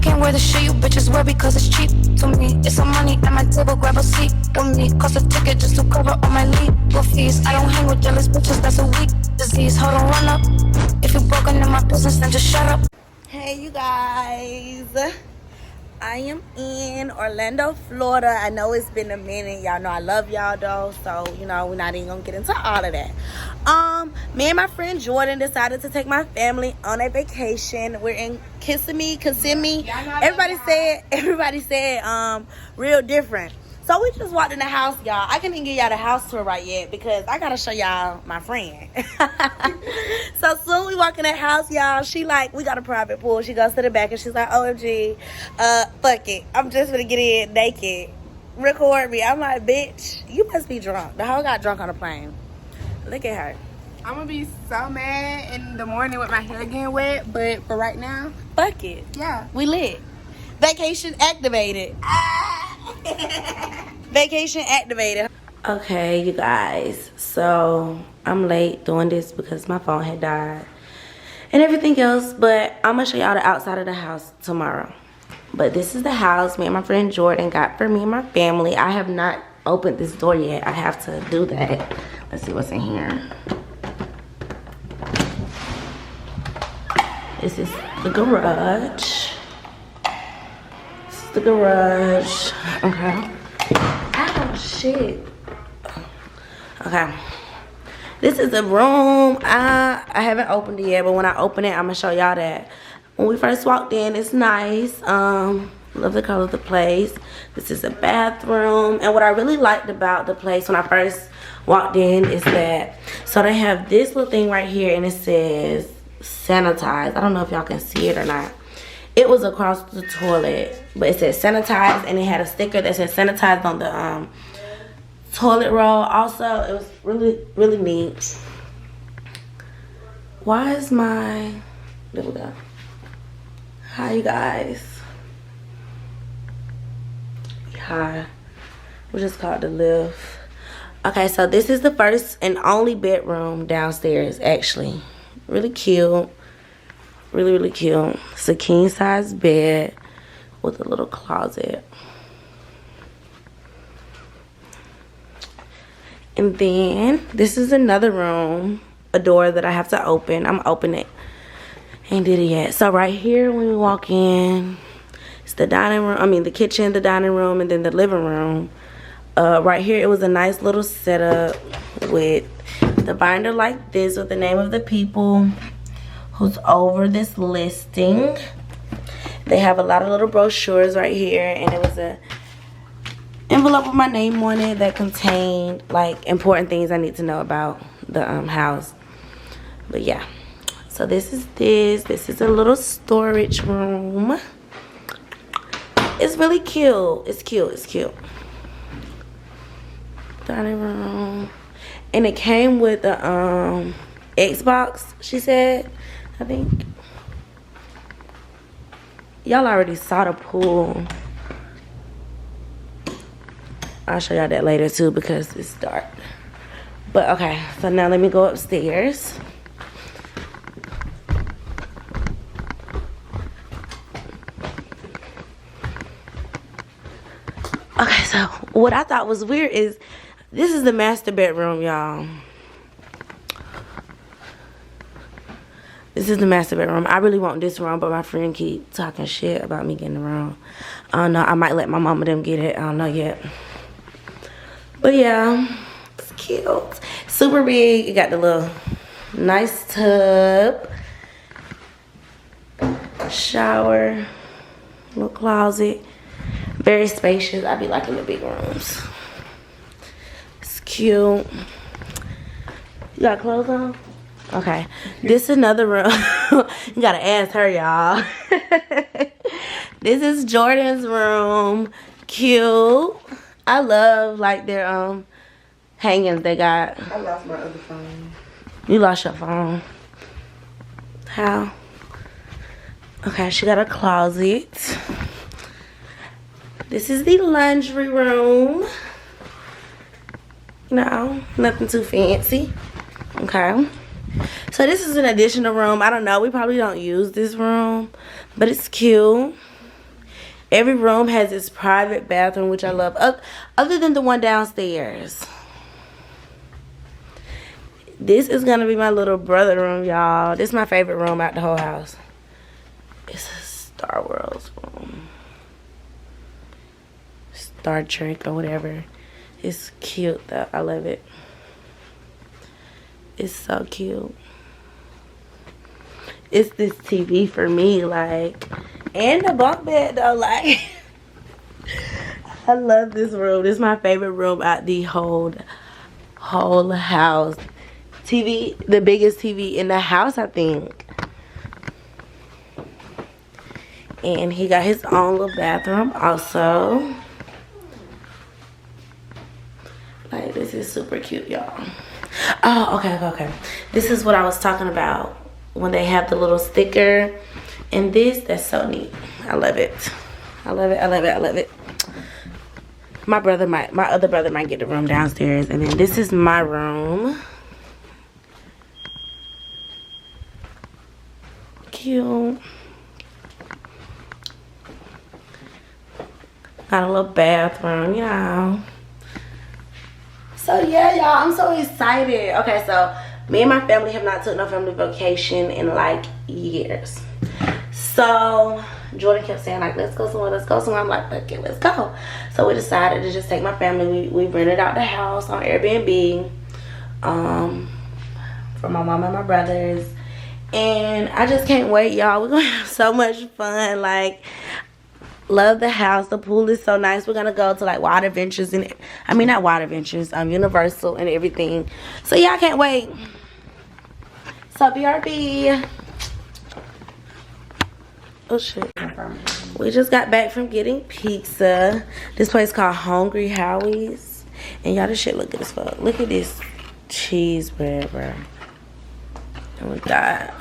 Can't wear the shit you bitches wear because it's cheap to me. It's some money at my table, grab a seat with me. Cost a ticket just to cover all my legal fees. I don't hang with jealous bitches, that's a weak disease. Hold on, run up. If you're broken in my business, then just shut up. Hey, you guys. I am in Orlando, Florida. I know it's been a minute. Y'all know I love y'all though. So, you know, we're not even gonna get into all of that. Me and my friend Jordan decided to take my family on a vacation. We're in Kissimmee. Everybody said real different. So we just walked in the house, y'all. I can't even give y'all the house tour right yet because I gotta show y'all my friend. So soon we walk in the house, y'all. She like, we got a private pool. She goes to the back and she's like, OMG, fuck it. I'm just gonna get in naked. Record me. I'm like, bitch, you must be drunk. The hoe got drunk on the plane. Look at her. I'm gonna be so mad in the morning with my hair getting wet, but for right now, fuck it. Yeah. We lit. Vacation activated. Vacation activated. Okay, you guys. So I'm late doing this because my phone had died and everything else. But I'm gonna show y'all the outside of the house tomorrow. But this is the house me and my friend Jordan got for me and my family. I have not opened this door yet. I have to do that. Let's see what's in here. This is the garage. This is the garage. Okay. Oh, shit. Okay. This is the room. I haven't opened it yet, but when I open it, I'm going to show y'all that. When we first walked in, it's nice. Love the color of the place. This is a bathroom. And what I really liked about the place when I first walked in is that, so they have this little thing right here, and it says sanitize. I don't know if y'all can see it or not. It was across the toilet, but it said sanitize, and it had a sticker that said sanitize on the toilet roll. Also, it was really neat. Why is my, there we go. Hi, you guys. Hi. We just called the lift. Okay, so this is the first and only bedroom downstairs, actually. Really cute. Really cute. It's a king size bed with a little closet. And then this is another room, a door that I have to open. I'm opening it. Ain't did it yet. So right here when we walk in, it's the dining room, I mean the kitchen, the dining room, and then the living room. Right here it was a nice little setup with the binder like this with the name of the people who's over this listing. They have a lot of little brochures right here, and it was a envelope with my name on it that contained like important things I need to know about the house. But yeah, so this is a little storage room. It's really cute. It's cute. Dining room. And it came with the Xbox, she said, I think. Y'all already saw the pool. I'll show y'all that later too because it's dark. But okay, so now let me go upstairs. Okay, so what I thought was weird is this is the master bedroom, y'all. This is the master bedroom. I really want this room, but my friend keep talking shit about me getting the room. I don't know. I might let my mama them get it. I don't know yet. But yeah, it's cute. Super big. You got the little nice tub, shower, little closet. Very spacious. I be liking the big rooms. It's cute. You got clothes on? Okay. This is another room. You gotta ask her, y'all. This is Jordan's room. Cute. I love like their hangings they got. I lost my other phone. You lost your phone. How? Okay, she got a closet. This is the laundry room. No, nothing too fancy. Okay. So this is an additional room. I don't know. We probably don't use this room, but it's cute. Every room has its private bathroom, which I love. Other than the one downstairs. This is going to be my little brother room, y'all. This is my favorite room out the whole house. It's a Star Wars room. Star Trek or whatever. It's cute, though. I love it. It's so cute. It's this TV for me, like, and the bunk bed, though, like. I love this room. This is my favorite room out the whole house. TV, the biggest TV in the house, I think. And he got his own little bathroom also. Like, this is super cute, y'all. Oh, okay. This is what I was talking about when they have the little sticker. And this, that's so neat. I love it. I love it. My other brother might get the room downstairs. And then this is my room. Cute. Got a little bathroom, you know. So yeah, y'all, I'm so excited. Okay, so me and my family have not took no family vacation in like years. So Jordan kept saying like, let's go somewhere. I'm like, okay, let's go. So we decided to just take my family. We rented out the house on Airbnb for my mom and my brothers. And I just can't wait, y'all. We're gonna have so much fun. Like, love the house. The pool is so nice. We're gonna go to like Wild Adventures and not Wild Adventures, Universal and everything. So yeah, I can't wait. So BRB. Oh shit. We just got back from getting pizza. This place called Hungry Howie's. And y'all, this shit look good as fuck. Look at this cheese bread, bro. And we got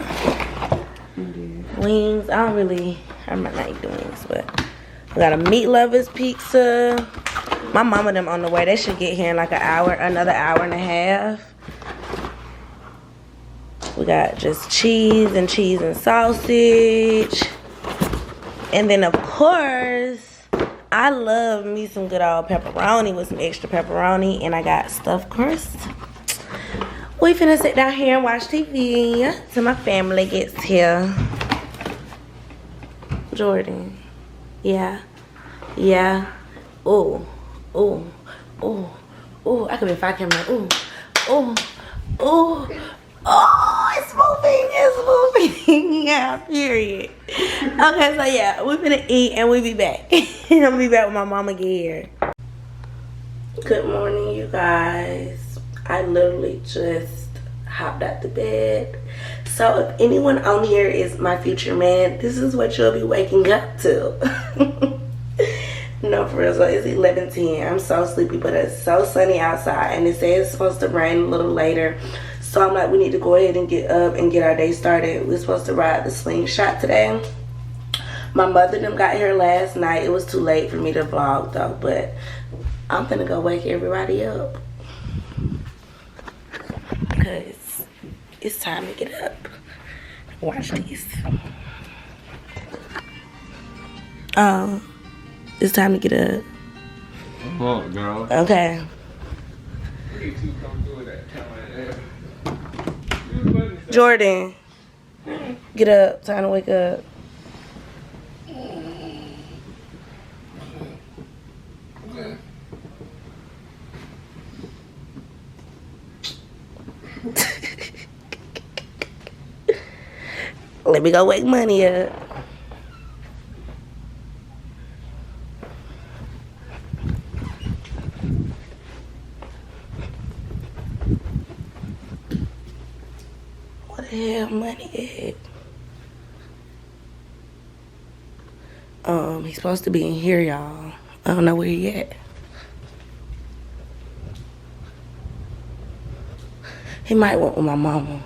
wings. I might not eat the wings, but we got a meat lovers pizza. My mama them on the way. They should get here in like another hour and a half. We got just cheese and sausage. And then of course, I love me some good old pepperoni with some extra pepperoni. And I got stuffed crust. We finna sit down here and watch TV till my family gets here. Jordan. Yeah. Ooh. I could be if I can. Ooh. Oh, it's moving. Yeah, period. Okay, so yeah, we're gonna eat and we'll be back. I'll be back when my mama get here. Good morning, you guys. I literally just hopped out the bed. So if anyone on here is my future man, this is what you'll be waking up to. No, for real. So it's 11:10. I'm so sleepy, but it's so sunny outside, and it says it's supposed to rain a little later. So I'm like, we need to go ahead and get up and get our day started. We're supposed to ride the Slingshot today. My mother them got here last night. It was too late for me to vlog though, but I'm gonna go wake everybody up. Because it's time to get up. Watch these. It's time to get up. Come on, girl. Okay. Jordan, get up. Time to wake up. Let me go wake money up. What the hell money at? He's supposed to be in here, y'all. I don't know where he at. He might want with my mama.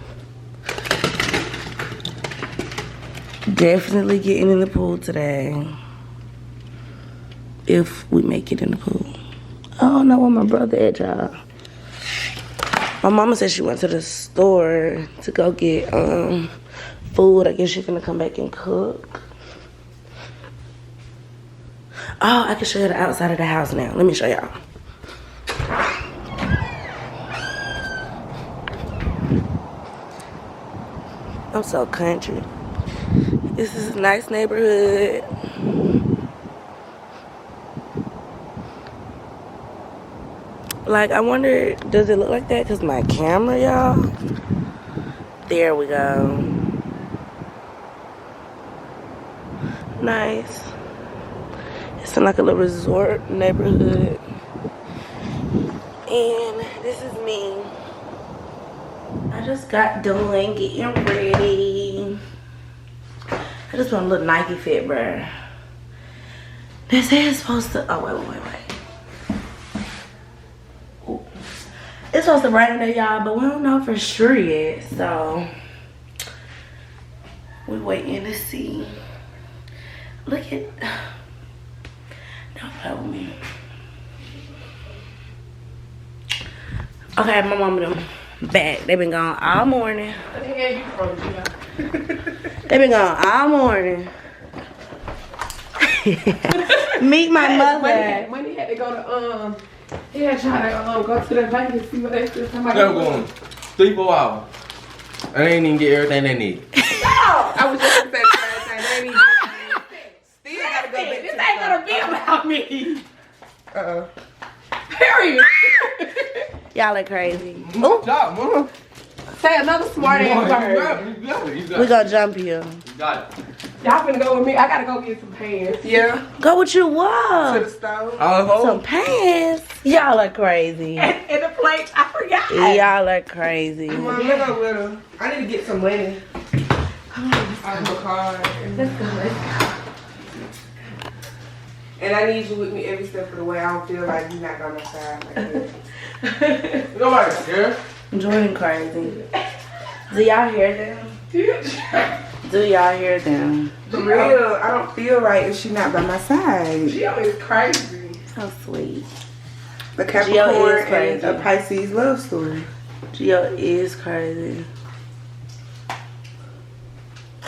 Definitely getting in the pool today. If we make it in the pool. I don't know where my brother at, y'all. My mama said she went to the store to go get food. I guess she's gonna come back and cook. Oh, I can show you the outside of the house now. Let me show y'all. I'm so country. This is a nice neighborhood. Like, I wonder, does it look like that? Because my camera, y'all. There we go. Nice. It's in like a little resort neighborhood. And this is me. I just got done getting ready. I just want a little Nike fit, bruh. They say it's supposed to, oh, wait. Ooh. It's supposed to rain today, y'all, but we don't know for sure yet, so we waiting to see. Look at, don't play with me. Okay, my mama them back. They been gone all morning. They been gone all morning. Meet my mother. Money had to go to he had tried to go to the bank and see what they still talking about. They're going 3-4 hours. And they ain't even get everything they need. I was just gonna say the same thing. They ain't even still gotta go back. This ain't gonna be about me. Period. Y'all are crazy. Good job, mama. Say another smart ass word. You got it. We gonna jump here. You got it. Y'all finna go with me. I gotta go get some pants. Yeah. Go with you To the what? stove. Some pants. Y'all are crazy. And the plate, I forgot. Y'all are crazy. Come on, let's go with her. I need to get some money. Out of my car. Let's go. And I need you with me every step of the way. I don't feel like you're not on my side like that. Nobody's scared. Jordan crazy. Do y'all hear them? Do y'all hear them? For real, I don't feel right if she's not by my side. Gio is crazy. So sweet. The Gio is Capricorn crazy. and a Pisces love story. Gio is crazy.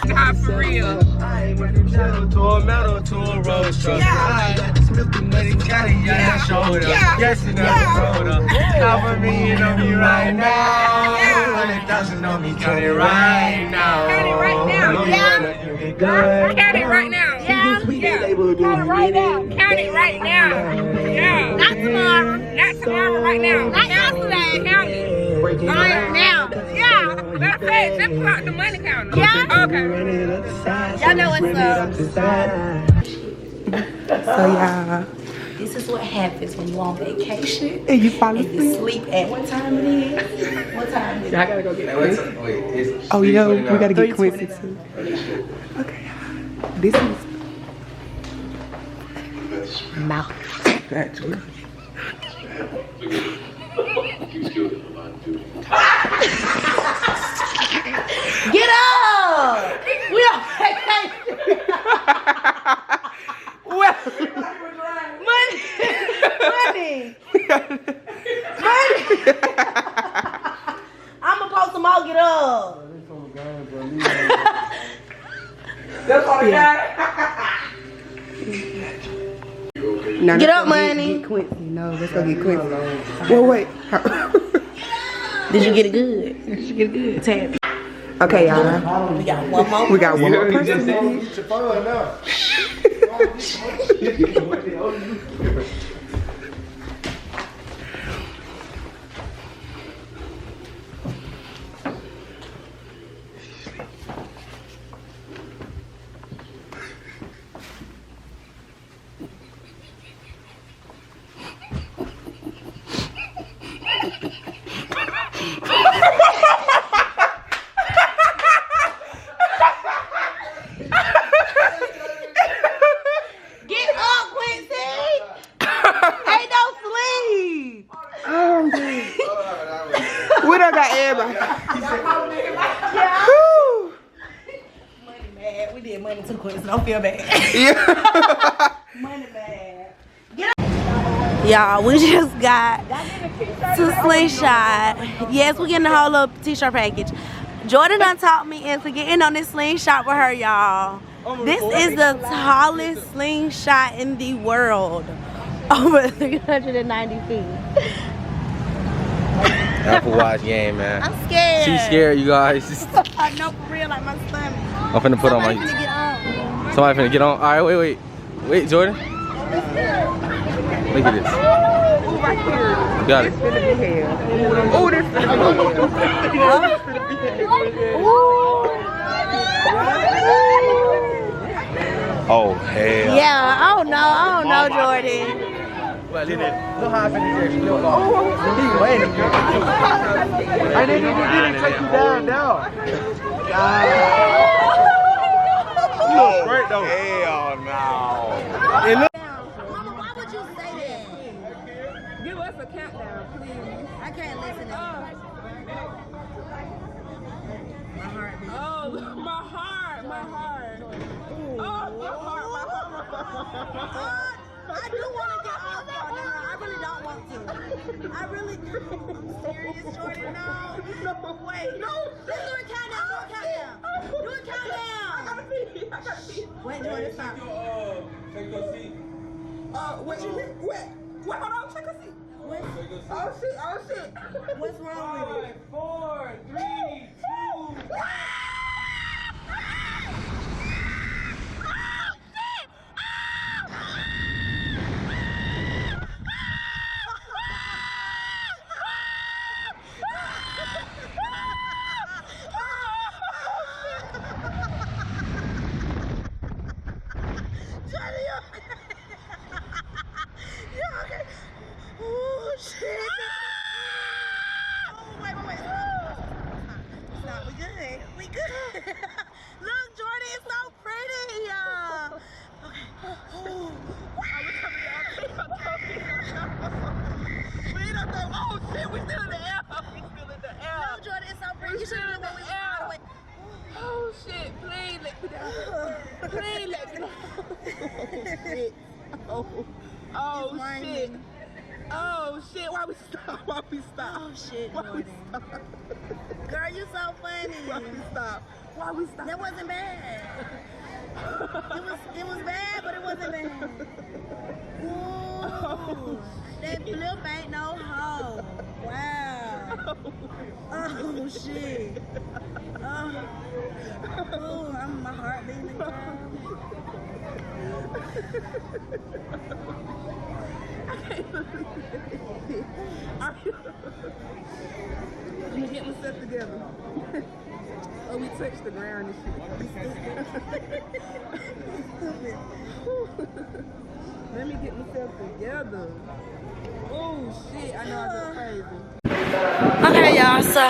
Nah, for real. To a metal, to a rose truck. Yes, you never told her. Half a million on me right now. 100,000 on me, count it right now. Count it right now. Yeah. Count it right now. Yeah. Count it right now. Count it right now. Yeah. Not tomorrow. Not tomorrow. Right now. Not yesterday. Count it. Right now. Yeah. That's it. Just pull out the money counter. Yeah. Okay. Y'all know what's up. So y'all. This is what happens when you on vacation And you fall and you sleep at what time it is? What time is it? I gotta go get Quincy. Wait, it's Oh, yo, we 3:29. gotta get Quincy too. Okay. This is Mouth. that's good. Get up! We on vacation. Money. I'm gonna post them all. Get up. That's all I got. Now, Get let's up, go money. Get Quincy. No, let's go get Quincy. Well, wait. Did you get it good? Did you get it good? Tab. Okay, y'all. We got one more. We got one more person. Get your phone up. Get up, Quincy. Ain't no sleep. Oh, we done got everybody. Money bad. We did money too quick, so don't feel bad. Yeah. Money bad. Y'all, we just got to Slingshot. Yes, we're getting the whole little t-shirt package. Jordan done talked me into getting on this slingshot with her, y'all. This is the tallest slingshot in the world. Over 390 feet. FMOIG game, man. I'm scared. She's scared, you guys. I know for real, like my stomach. I'm finna put Somebody on my... finna get on. Somebody finna get on. Alright, wait. Wait, Jordan. Look at this. Ooh, right here. You got it. This finna be hell. Ooh, this finna be hell. Oh, hell. Yeah, I don't know, Jordan. Well, look how I finna get you. He's waiting. I didn't take you down. You look great, though. Hell no. It look. Mama, why would you say that? Give us a countdown, please. I can't listen to Oh, my heart. Oh, my heart. I do want to get off. No, I really don't want to. I really do. I'm serious, Jordan. No. Wait. No. Let's do a countdown. Do a countdown. I gotta pee. Wait, Jordan, stop. Take your seat. Wait, hold on, check a seat. What? Oh, shit. What's wrong with it? 5, 4, 3, 2. Oh, shit. Oh, wait. Stop, we good. Look, Jordan, it's so pretty. Okay. Oh, Oh, shit, we still in the air. no, Jordan, it's so pretty. You should have been all the way. Oh, shit, please let me down. Please let me down. Oh, shit. Oh, shit, why we stop? Oh, shit, Jordan. Girl, you so funny. Why we stop? That wasn't bad. It was bad, but it wasn't bad. Ooh, that flip ain't no hoe. Wow. Oh shit. Oh, my heart beating down. Let me get myself together. Oh, we touched the ground and shit. Let me get myself together. Oh shit, I know I go crazy. Okay, y'all, so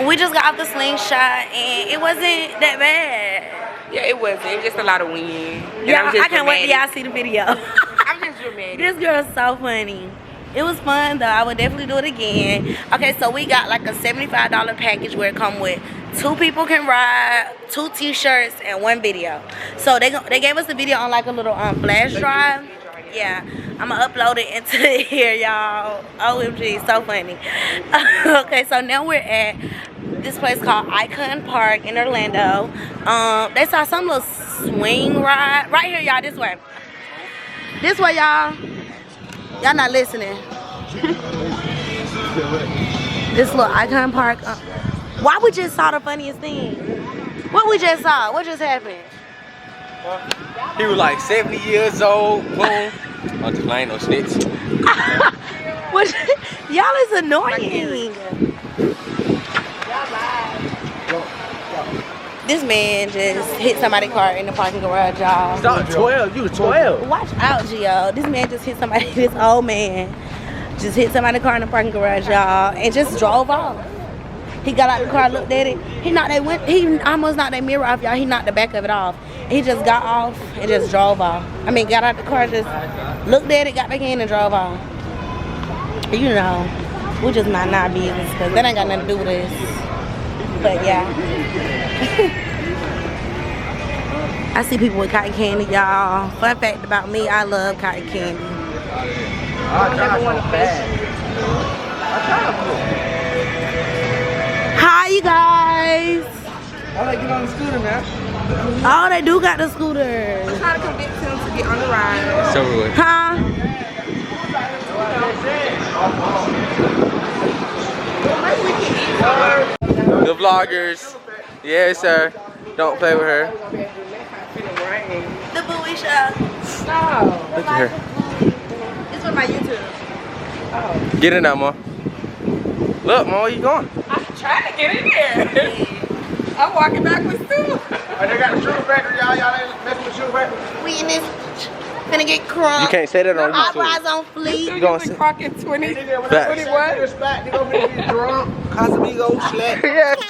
we just got off the slingshot and it wasn't that bad. Yeah, it wasn't. It was just a lot of wind. Yeah, I can't wait till y'all see the video. I'm just dramatic. This girl is so funny. It was fun though. I would definitely do it again. Okay, so we got like a $75 package where it come with 2 people can ride, 2 t-shirts, and 1 video. So they gave us the video on like a little flash drive. Yeah, I'm gonna upload it into here, y'all. OMG, so funny. Okay, so now we're at this place called Icon Park in Orlando. They saw some little swing ride right here, y'all. This way. This way, y'all. Y'all not listening. This little Icon Park. Why we just saw the funniest thing? What we just saw? What just happened? He was like 70 years old. Boom. I'm just playing no snitch. What? Y'all is annoying. This man just hit somebody's car in the parking garage, y'all. Stop 12. You was 12. Watch out, Gio. This man just hit somebody. This old man just hit somebody's car in the parking garage, y'all, and just drove off. He got out the car, looked at it. He almost knocked that mirror off, y'all. He knocked the back of it off. He just got off and just drove off. I mean, got out the car, just looked at it, got back in, and drove off. You know, we just mind our business because that ain't got nothing to do with us. But yeah. I see people with cotton candy, y'all. Fun fact about me, I love cotton candy. Hi, you guys. I like get on the scooter, man. Oh, they do got the scooters. I'm trying to convince him to get on the ride. So good. Huh? The vloggers. Yes, sir. Don't play with her. The buoy shop. Look at her. This one my YouTube. Get in there, Mom. Look, Mom, where you going? I'm trying to get in here. I'm walking backwards too. They got the sugar factory, y'all. Y'all ain't messing with the sugar factory. We in this finna get crunk. You can't say that on Eyebrows YouTube. on fleek. You gonna say? Crock in 20. Facts. 21. Respect, they gonna be drunk. Casamigo, slack. Yes.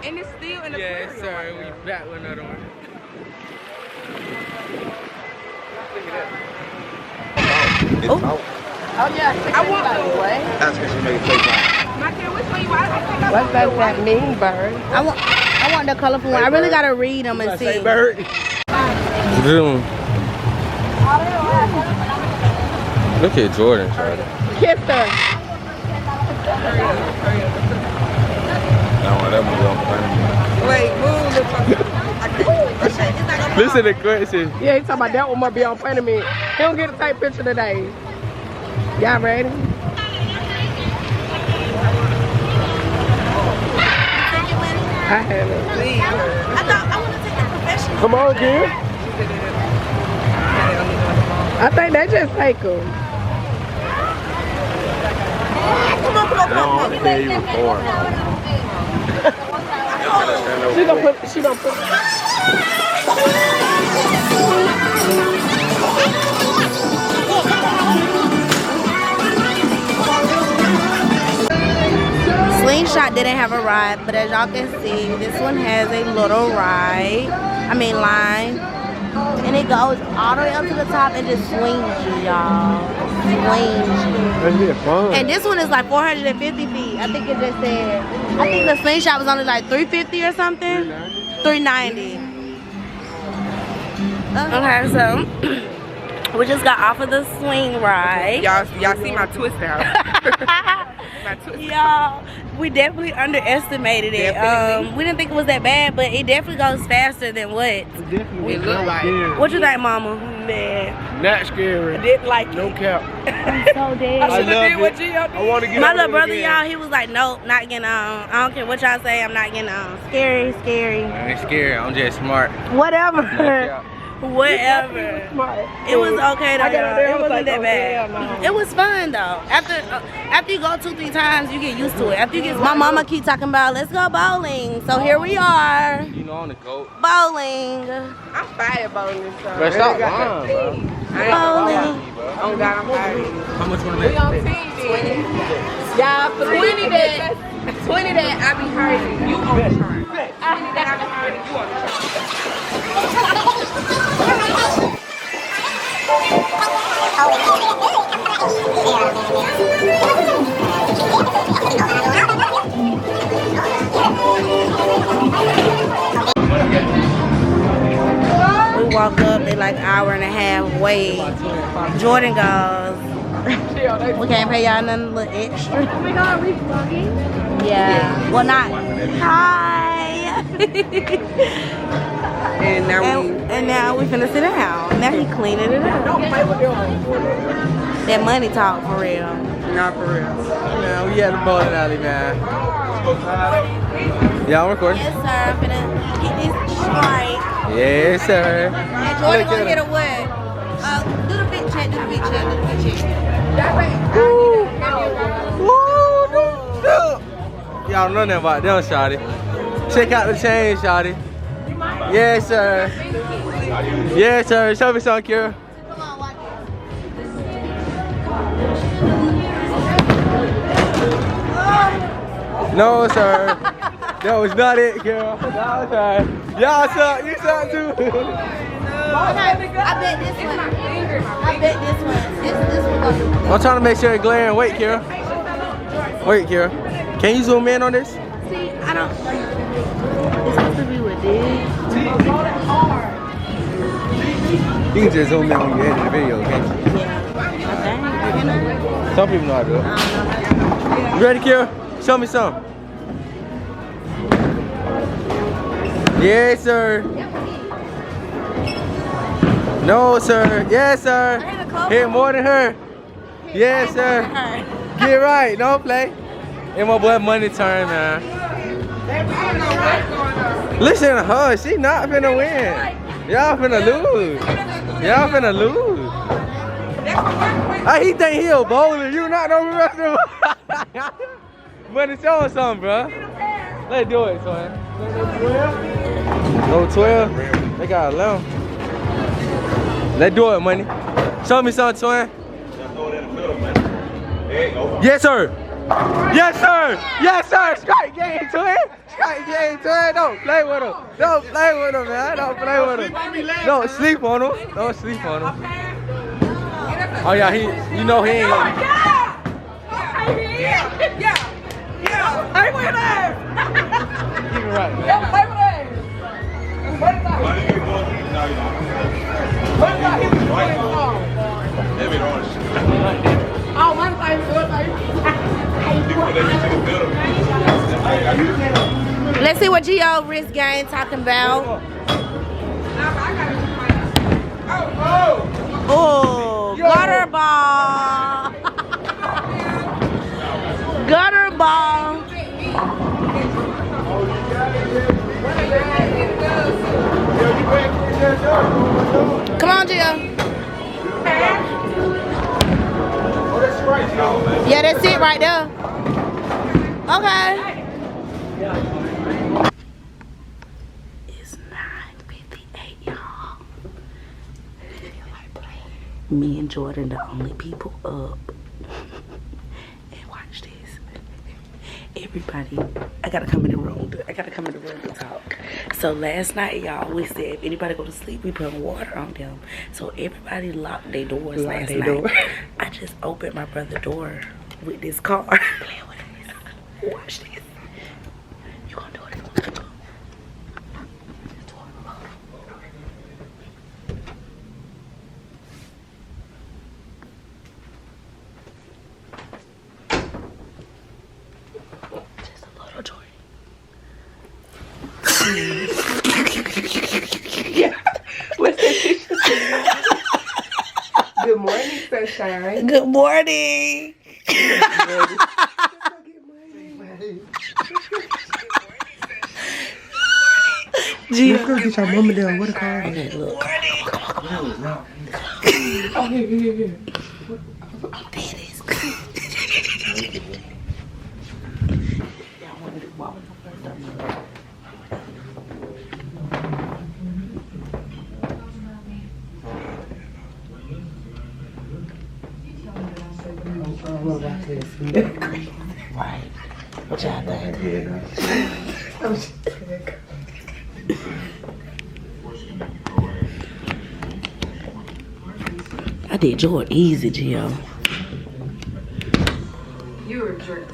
And it's still in the Yes, aquarium. sir. We back with another one. Oh yeah. I want the what? That's because you made fake My kid, which one you want? What does that mean, bird? I want the colorful one. I really gotta read them and see. bird. Zoom. Look at Jordan, Charlie. Kiss her. I want that movie on Planet. Wait, move. Listen to the question. Yeah, he's talking about that one must be on Planet Me. He don't get to take picture today. Y'all ready? I haven't. I want to take a professional. Come on, kid. I think they just take them. Don't pay you for She gonna put. Slingshot didn't have a ride, but as y'all can see, this one has a little line. And it goes all the way up to the top and just swings you, y'all. Swings you. That's fun. And this one is like 450 feet. I think it just said, I think the Slingshot was only like 350 or something. 390. Okay, so we just got off of the swing ride. Y'all see my twist out. Y'all, we definitely underestimated it. We didn't think it was that bad, but it definitely goes faster than what? It looked like it. What you think, Mama? Man, Not scary. I didn't like No it. cap. I'm so dead. I should have love did what it. Gio did. I want to get My on little it brother, again. y'all, he was like, nope, not getting on. I don't care what y'all say, I'm not getting on. Scary, scary. I ain't scared. I'm just smart. Whatever. cap. Whatever. It was okay though. I got on there, It I was wasn't like, that oh, bad. hell no. It was fun though. After you go 2-3 times, you get used to it. After you get, my mama keep talking about let's go bowling. So here we are, You know on the goat. bowling. I'm fired bowling this time. Bro, stop lying, bro. Bowling. Oh God, I'm fired. How much wanna We make? on team 20. Y'all, for 20 that I be hurting, you on the chart. 20 that I be hurting, you on the chart. We walk up, they like hour and a half wait. Jordan goes, we can't pay y'all nothing little extra. Oh my God, we vlogging? Yeah. Well, not. Hi. And now and now we finna sit down. Now he cleaning it up. That money talk for real. not for real. Man, we at the bowling alley, man. Yeah, I'm recording. Yes, sir. I'm finna get this straight. Yes, sir. And Jordan Look gonna at get him. a what? Do the big check, do the big check, do the big check. Y'all know nothing about them, shawty. Check out the chain, shawty. Yes, sir. Yes, sir. Show me something, Kira. Come on, watch No, sir. That was not it, girl. No, sir. Y'all suck. You suck too. I bet this one. I bet this one. This one gonna do. I'm trying to make sure it's glaring. Wait, Kira. Wait, Kira. Can you zoom in on this? See, I don't. It's supposed to be with this. You can just zoom in when you edit the video, can't you? Some people know how to do it. You ready, Kira? Show me some. Yes, sir. No, sir. Yes, sir. Hit more than her. Yes, sir. Get right. Don't play. And my boy Money turn, man. Listen to her. She not finna win. Y'all finna lose. Y'all finna lose. He think he a bowler. You not know the rest of him. Money, show us something, bro. Let's do it, son. No 12. They got 11. Let's do it, Money. Show me something, twin. Yes, sir. Yes, sir. Yes, sir. Strike game, twin. Strike game, twin. Don't play with him. Don't play with him, man. Don't play with him. Don't sleep on him. Don't sleep on him. Oh yeah, you know he ain't gonna. Yeah. Play with her. Keep it right, man. Play with her. What about him? Oh, one time. Let's see what Gio wrist game talking about. Oh, gutter ball. Gutter ball. Come on, Gio. Yeah, that's it right there. Okay. It's 9:58, y'all. Me and Jordan, the only people up. And watch this. Everybody, I gotta come in the room. I gotta come in the room to talk. So last night, y'all, we said if anybody go to sleep, we put water on them. So everybody locked their doors last night. I just opened my brother's door with this car. Playing with this. Watch this. You gonna do it? Just a little joy. Yeah. Good morning, sunshine. Good morning. Gio. Let's go get your mama down. What a car. Okay, look. Oh, here. There it is. Right. What y'all think? I did Jordan easy, Gio. You were a jerk.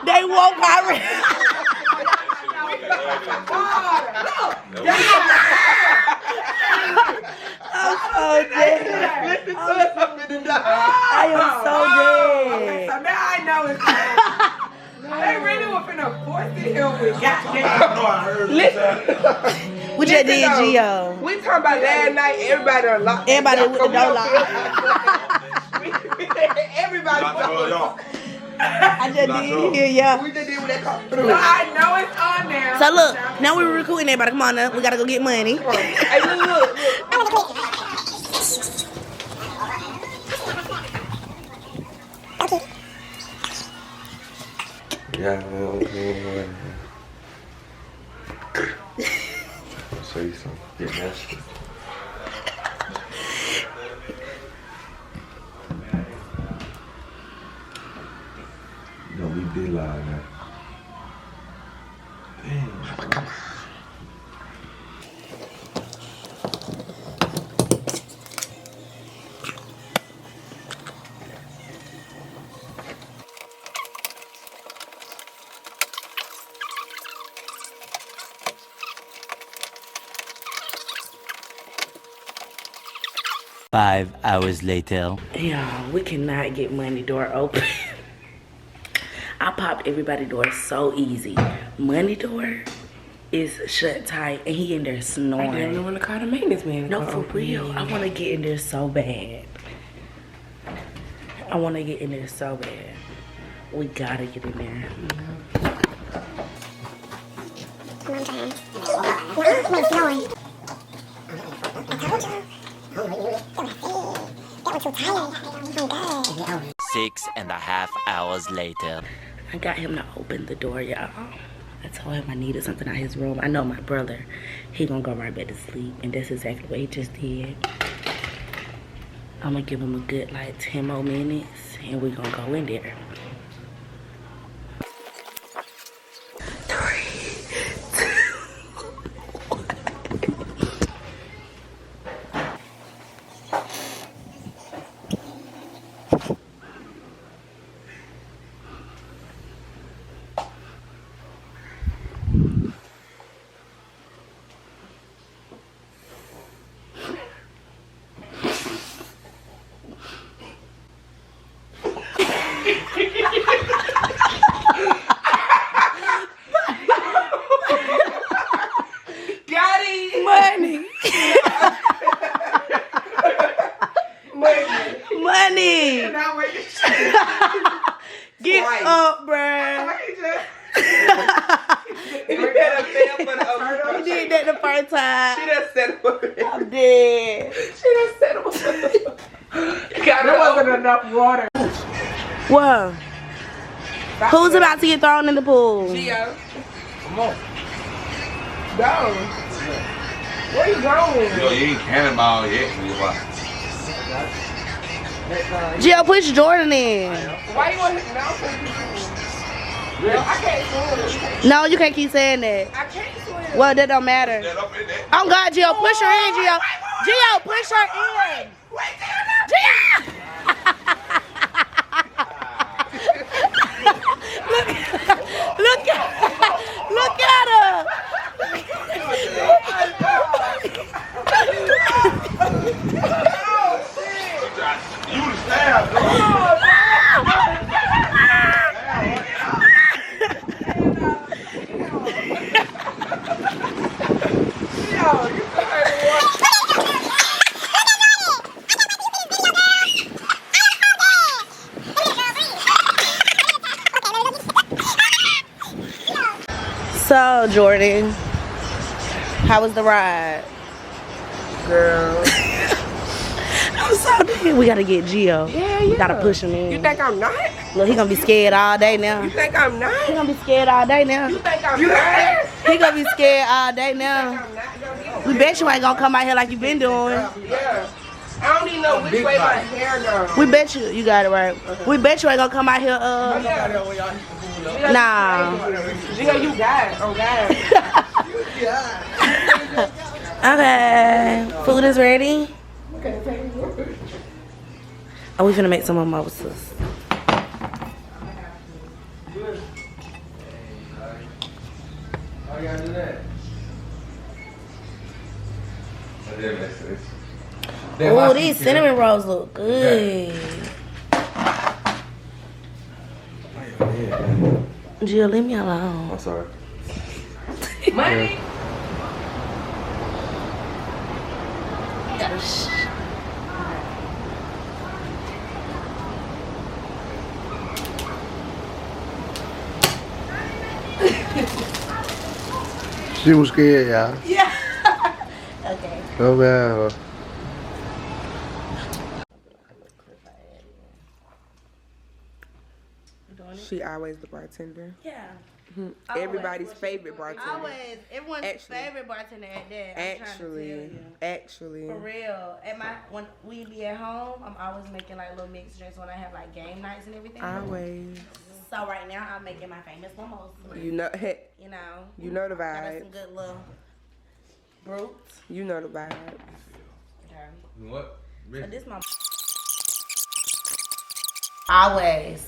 They woke already. I'm so dead. I am so dead. So now I know it's they really were finna force it here with goddamn. Listen. What you did, Gio? We talking about last night, everybody unlocked. Everybody with the door locked. Everybody locked. I just did here, yeah. We just did what they call through. I know it's on now. So look, now we're recruiting everybody. Come on now, we gotta go get money. Hey, look. Yeah, I'll show you something. Get nasty. No, we did live now. Damn. Come on. 5 hours later. Yeah, we cannot get money door open. I popped everybody's door so easy. Money door is shut tight and he in there snoring. I don't want to call the maintenance man. No, for real. I want to get in there so bad. I want to get in there so bad. We gotta get in there. Six and a half hours later. I got him to open the door, y'all. I told him I needed something out of his room. I know my brother, he gonna go right back to sleep, and that's exactly what he just did. I'm gonna give him a good like 10 more minutes, and we gonna go in there. 3, 2, 1. Money. Get up, bruh. He did that the first time. She done set him up. I'm dead. She done set him up. There wasn't enough water. Whoa. Who's about to get thrown in the pool? Gio. Come on. Go. Where you going? Yo, you ain't cannonball yet. Gio, push Jordan in. Why you want to know? No, I can't swim. No, you can't keep saying that. I can't swim. Well, that don't matter. Oh God, Gio, push her in, Gio. Gio, push her in. Gio! Look at her. You the staff, So, Jordan, how was the ride? Girl. I'm so dead. We gotta get Gio. Yeah. We gotta push him in. You think I'm not? Look, he gonna be scared all day now. You think I'm not? He gonna be scared all day now. You think I'm not? He gonna be scared all day now. I'm not. We bet you ain't gonna come out here like you been doing. Yeah. I don't even know which way my hair goes. We bet you got it right. We bet you ain't gonna come out here. Nah. Gio, you got it. Oh, God. Okay. Food is ready. Oh, we finna make some mimosas. How you gotta do that? Oh, these cinnamon rolls look good. Jill, leave me alone. I'm sorry. Money. She was scared, y'all. Yeah. Okay. Oh, man. She always the bartender. Yeah. Everybody's favorite bartender. Always. Everyone's Actually. favorite bartender at that. I'm trying to tell you. Actually. For real. When we be at home, I'm always making like little mixed drinks when I have like game nights and everything. Always. So right now I'm making my famous mimosa. You know, hey, You know. you know the Got us vibe. some good little brutes. You know the vibe. Okay. What? So this my always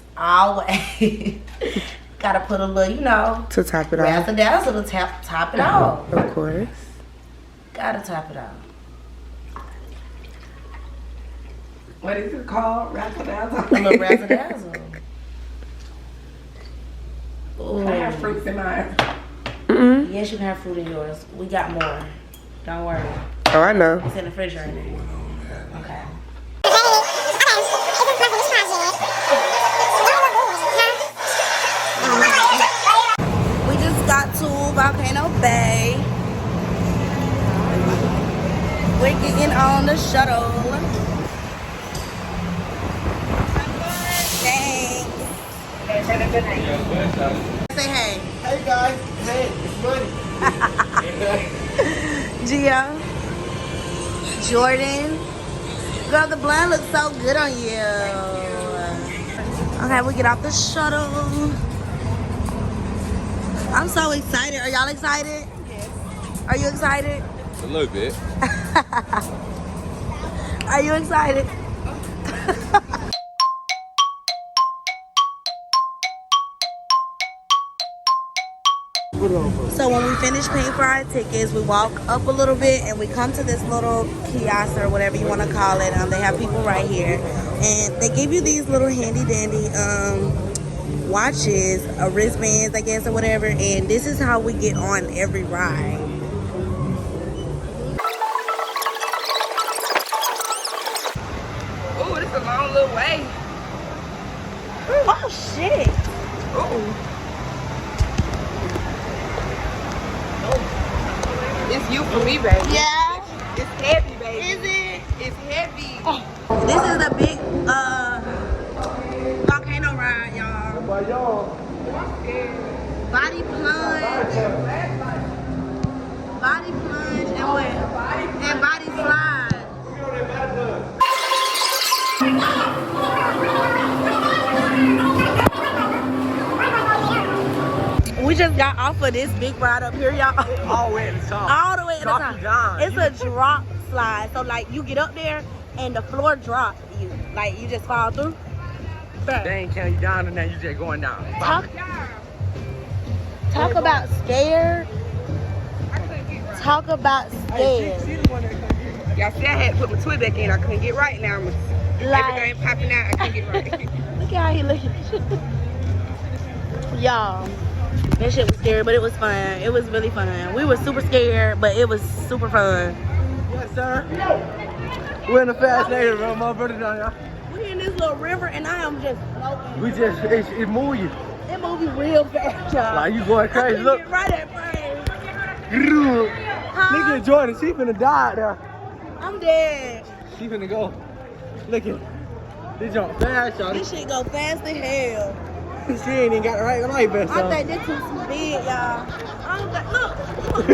gotta put a little, you know, To top it off. razzle dazzle to top it off. Of course. Gotta top it off. What is it called? Razzle dazzle. A little razzle dazzle. Ooh. I have fruits in mine. Yes, you can have fruit in yours. We got more. Don't worry. Oh, I know. It's in the refrigerator. Okay. We just got to Volcano Bay. We're getting on the shuttle. Thanks. Say hey. Hey guys, hey, it's money. Gia. Jordan. Girl, the blend looks so good on you. Okay, we get off the shuttle. I'm so excited. Are y'all excited? Yes. Are you excited? A little bit. Are you excited? So when we finish paying for our tickets, we walk up a little bit and we come to this little kiosk or whatever you want to call it. They have people right here, and they give you these little handy dandy watches, wristbands, I guess, or whatever. And this is how we get on every ride. Ooh, this is a long little way. Oh shit! Ooh. It's you for me, baby. Yeah. It's heavy, baby. Is it? It's heavy. This is the big volcano ride, y'all. Body plunge. Body plunge and what? And body slide. We just got off of this big ride up here, y'all. All the way at the top. All the way at the Drop you top. down. It's a drop slide. So like you get up there and the floor drops you. Like you just fall through. Bruh. They ain't counting you down and then you just going down. Talk about scared. Talk about scared. Y'all see, I had to put my twist back in. I couldn't get right now. Everything popping out. I couldn't get right. Look at how he looking. Y'all, that shit was scary, but it was fun. It was really fun. We were super scared, but it was super fun. Yes, sir. We're in the fast lane, bro. My brother down here. We're in this little river, and I am just floating. We just, it move you. It moving real fast, y'all. Like you going crazy. I Look. get right at first. Look at Jordan. She finna die there. I'm dead. She finna go. Look at this jump fast, y'all. This shit go fast as hell. She ain't even got the right light vest I on. think this too big, y'all. Look.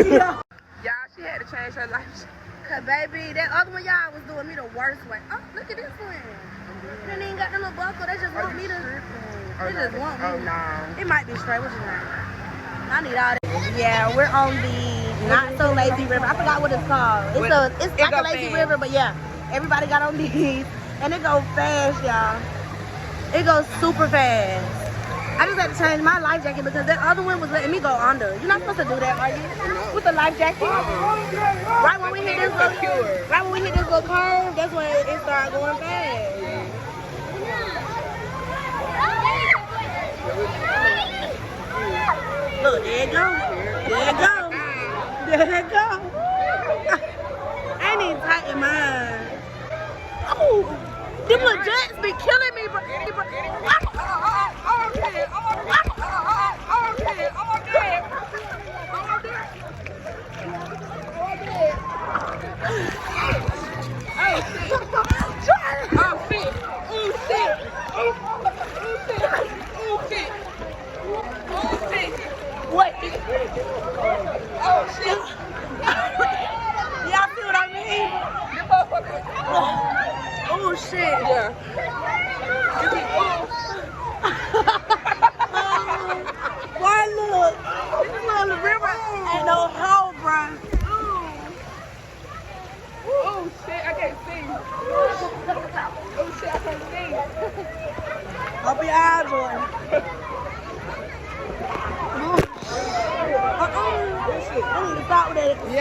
Y'all, she had to change her life. Cause baby, that other one y'all was doing me the worst way. Oh, look at this one. They ain't got the little buckle. They just want me to. They just want me. Oh, no. It might be straight. What's your name? I need all this. Yeah, we're on the Not So Lazy River. I forgot what it's called. It's like a lazy river, but yeah, everybody got on these, and it goes fast, y'all. It goes super fast. I just had to change my life jacket because that other one was letting me go under. You're not supposed to do that, are you? With the life jacket. Right when we hit this little curve, that's when it started going fast. Look, there it go. There it go. There it go. I ain't even tighten mine. Oh, them little jets be killing me, bro. What? Oh shit. Y'all see what I mean?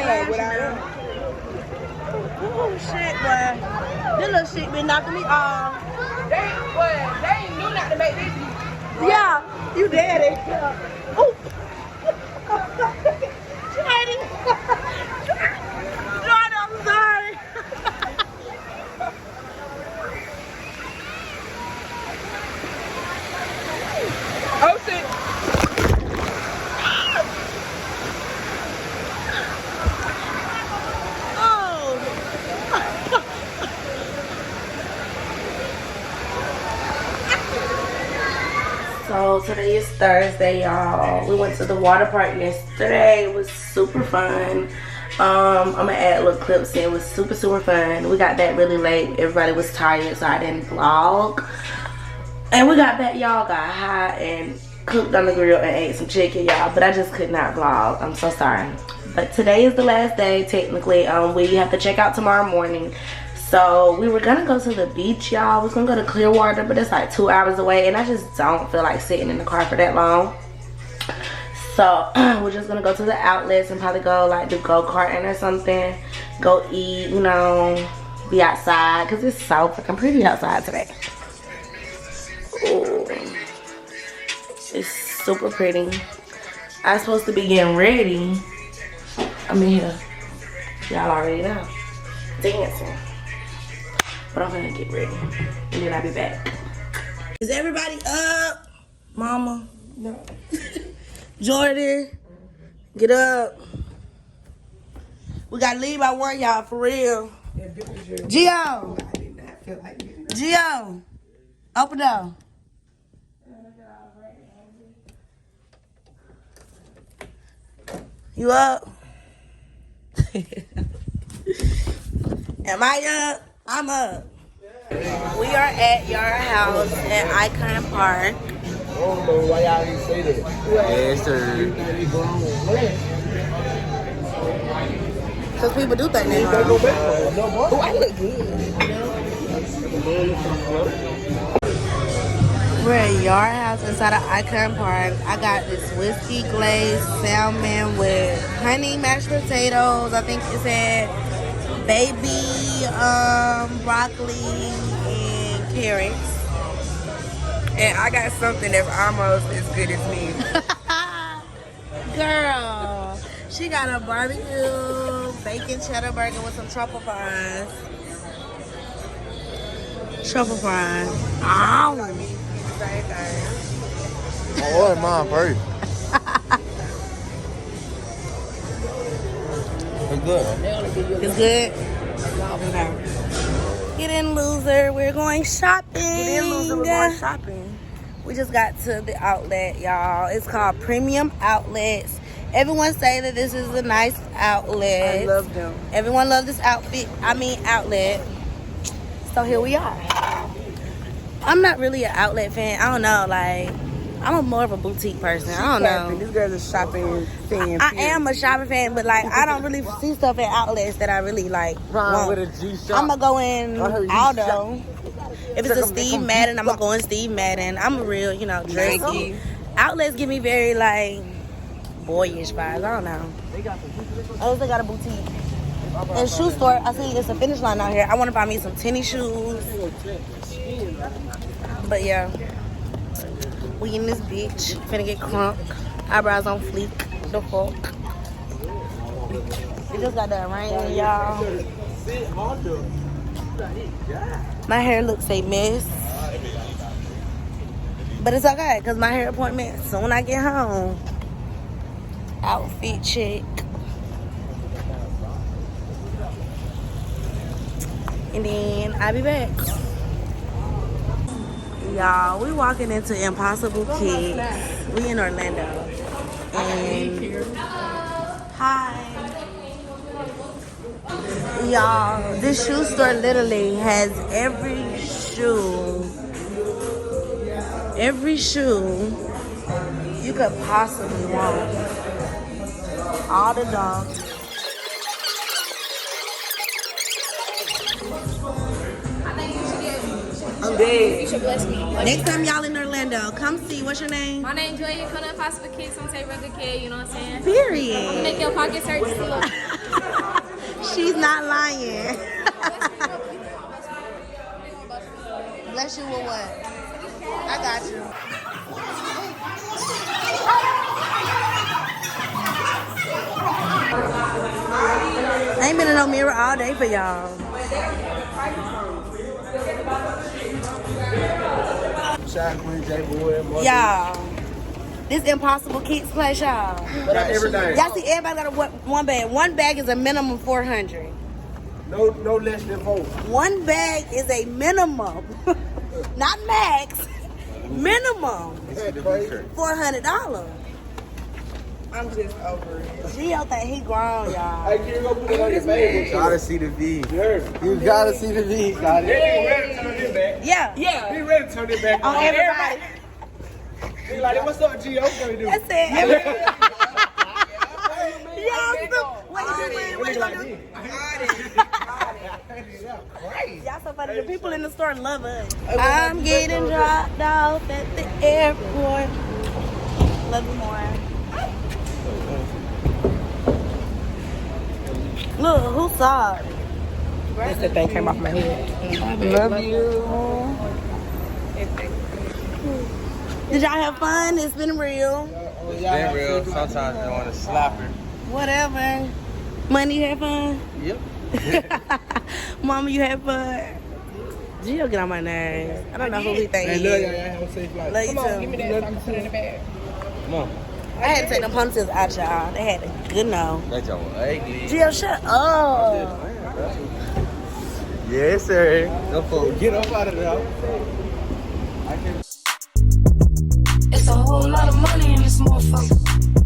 Oh shit, boy. This little shit been knocking me off. They ain't knew not to make this. Yeah, you daddy. Oh. Daddy. Lord, I'm sorry. Oh shit. So today is Thursday, y'all. We went to the water park yesterday. It was super fun. I'm gonna add little clips in. It was super fun. We got back really late. Everybody was tired, so I didn't vlog. And we got back, y'all got high and cooked on the grill and ate some chicken, y'all. But I just could not vlog. I'm so sorry. But today is the last day, technically. We have to check out tomorrow morning. So we were gonna go to the beach, y'all. We was gonna go to Clearwater, but it's like 2 hours away, and I just don't feel like sitting in the car for that long. So we're just gonna go to the outlets and probably go like do go-karting or something. Go eat, you know, be outside, cause it's so fucking pretty outside today. Ooh. It's super pretty. I'm supposed to be getting ready. I'm in here. Y'all already know. Dancing. But I'm gonna get ready and then I'll be back. Is everybody up? Mama? No. Jordan, get up. We gotta leave by 1, y'all, for real. Gio. Gio. Open up. You up? Am I up? I'm up. We are at your house at Icon Park. I don't know why y'all didn't say that. Yes, sir. Because people do think they are. Oh, I look good. We're at Yard House inside of Icon Park. I got this whiskey glazed salmon with honey mashed potatoes. I think it said baby broccoli and carrots. And I got something that's almost as good as me. Girl, she got a barbecue bacon cheddar burger with some truffle fries. Truffle fries. Ow. I ordered mine first. It's good. It's good? Okay. Get in, loser. We're going shopping. Get in, loser. We're going shopping. We just got to the outlet, y'all. It's called Premium Outlets. Everyone say that this is a nice outlet. I love them. Everyone loves this outlet. So here we are. I'm not really an outlet fan. I don't know, like, I'm more of a boutique person. I don't know. This girl's a shopping fan. I am a shopping fan, but like I don't really see stuff at outlets that I really like. Ron with a G-Shop. I'm gonna go in Aldo. If it's a Steve Madden, I'm gonna go in Steve Madden. I'm a real, you know, Drakey. Outlets give me very like boyish vibes. I don't know. Oh, they got a boutique. And shoe store, I see it's a Finish Line out here. I want to buy me some tennis shoes. But yeah, we in this bitch. Finna get crunk. Eyebrows on fleek. The fuck. It just got that rain, y'all. My hair looks a mess. But it's okay, because my hair appointment soon I get home. Outfit check. And then I'll be back. Y'all, we walking into Impossible Kids. We in Orlando. And hi. Y'all, this shoe store literally has every shoe you could possibly want. All the dogs. You should bless me. Next time y'all in Orlando, come see. What's your name? My name's Julia. Come to Impossible Kids. Don't take real good care. You know what I'm saying? Period. Make your pockets hurt. She's not lying. Bless you with what? I got you. I ain't been in no mirror all day for y'all. Y'all, this Impossible Kids place, y'all. Y'all see everybody got one bag. One bag is a minimum 400. No less than 4. One bag is a minimum, not max. Minimum $400. I'm just over it. Gio think he grown, y'all. Hey, can you go put it on your face? You gotta see the V. You gotta see the V. Got it. He ready to turn it back. Yeah. He ready to turn it back On everybody. He like, what's up, Gio? What gonna do? That's it. What you gonna do? Y'all so funny. The people in the store love us. I'm getting dropped off at the airport. Love you more. Look, who saw it? That thing came off my head. Love you. Did y'all have fun? It's been real. It's been real. Sometimes I want to slap her. Whatever. Money, you had fun? Yep. Mama, you had fun? Gio get on my nerves. I don't know who he thinks. Hey, love y'all. Have a safe flight. Love you too. Give me that so I can put it in the bag. Come on. I had to take them ponytails out, y'all. They had a good no. That y'all ugly. Gio, shut up. Yes, sir. No fool. Get up out of there. It's a whole lot of money in this motherfucker.